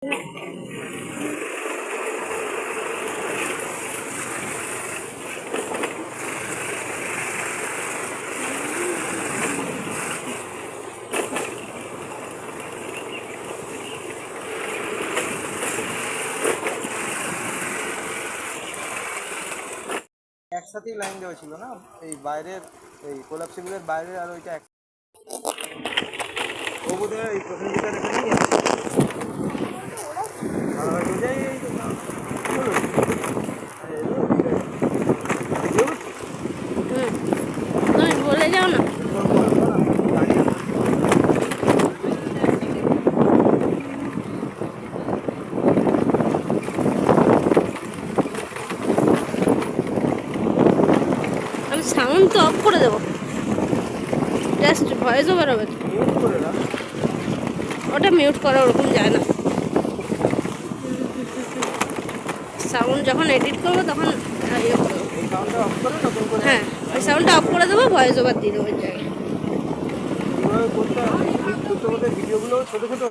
একসাথেই লাইন দেওয়া ছিল না, এই বাইরের এই কোলাপসিবলের বাইরের আর ওইটা ও বোধহয় এই প্রথম যেটা এখানেই আছে। বলে যাও না। আমি সাউন্ড তো অফ করে দেবো, জাস্ট ভয়েস ওভার হবে। ওটা মিউট করা ওরকম যায় না। সাউন্ড যখন এডিট করবো তখন ইয়ে করবো। হ্যাঁ, ওই সাউন্ডটা অফ করে দেবো, ভয়েস ওভার দিয়ে দেবো জায়গায়। ভিডিওগুলো ছোটো ছোটো